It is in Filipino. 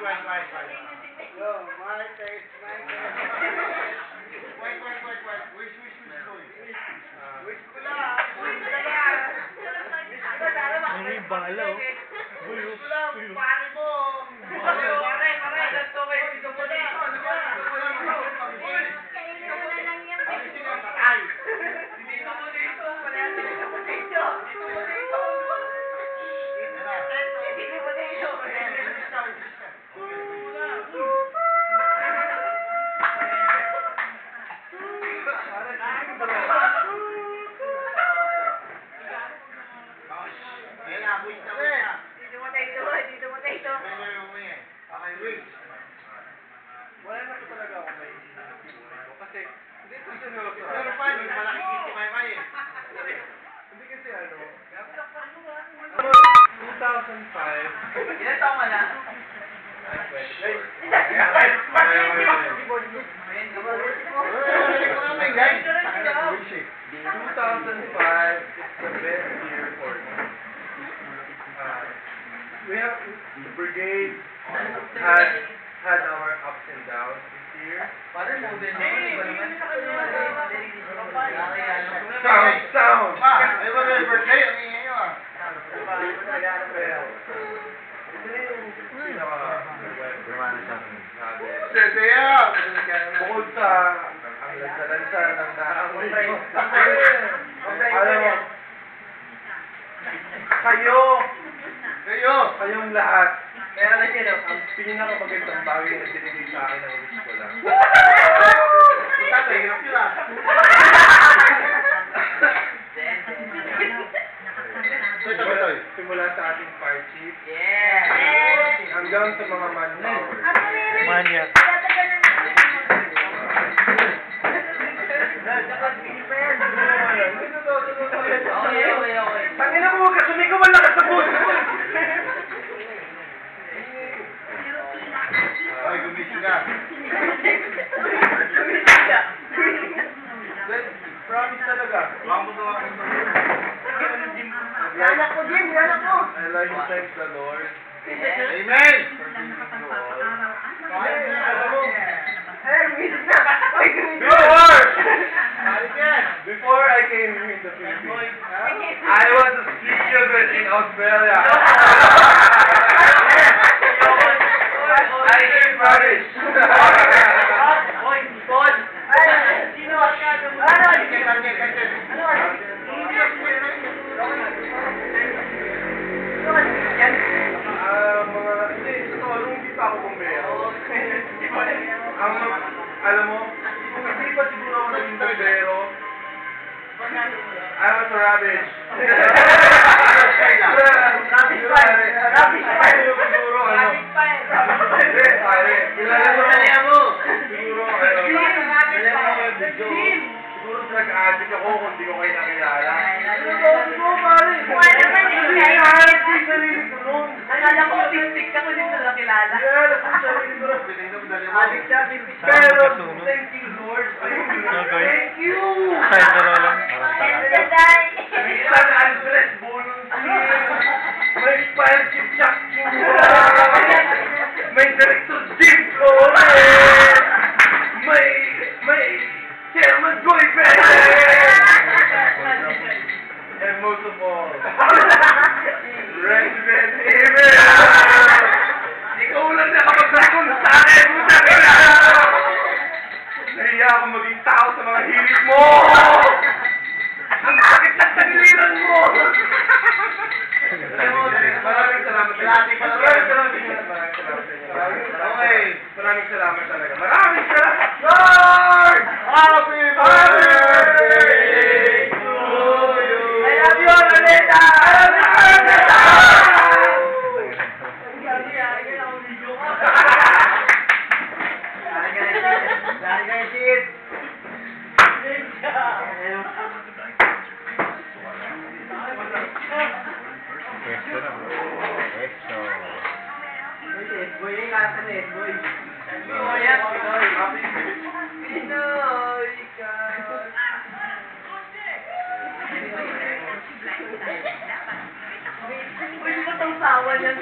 Yo, Mike, thanks, Mike. Wait. Wish boy. Wish ko lang. Ano yung bala, oh? Wish ko lang, pare mo. Pare. Ganito kayo. Dito mo na. Wala na ko talaga ako may kasi hindi ito seryoso. Pero paano? Malaki si Maymay eh. Hindi kasi ano. 2005. Ilan taong ka na? I'm 2005 is the best year for me. We have the brigade had our ups and downs this year. Sound! Ay, wala yung birthday, ang ingay nyo ah. Bukod sa ang lansa-lansa ng naamoy. Alam mo, kayong lahat, ang pinakamagandang bagay na sinigay sa akin ang wish ko lang. Tatay, hirap yun ah. Simula sa ating fire chief. Hanggang sa mga manpower. Manya. Tangina mo, huwag ka sumigaw, wala ka sa puso. Ay, gumising ka. Promise talaga. Anak ko, Jim, anak ko. I like to thank the Lord. Amen! For giving you all. Alam mo, before I came here in the Philippines, I was a street children in Australia. I ate rubbish. Alam mo, hindi pa siguro ako naging bombero. I was rubbish. Rubbish fire. Siguro, ano? Siguro nag-addict ako kung di ko kayo nakilala. Alala ko, bistik ka kung hindi ko nakilala. Pero, thank you, Lord. Thank you! San Andres Volunteer. May fire chief Jack Chua. May director Jim Flores. May chairman Joy Perez. And most of all, Resident Evil. Ikaw lang nakapag-record sa akin. Nahiya ako maging tao sa mga hilig mo. Ang sakit ng taniliran mo. Maraming salamat. Maraming salamat talaga. Maraming salamat. Lord! Happy birthday to you! I love you, Lolita! Sawa niya.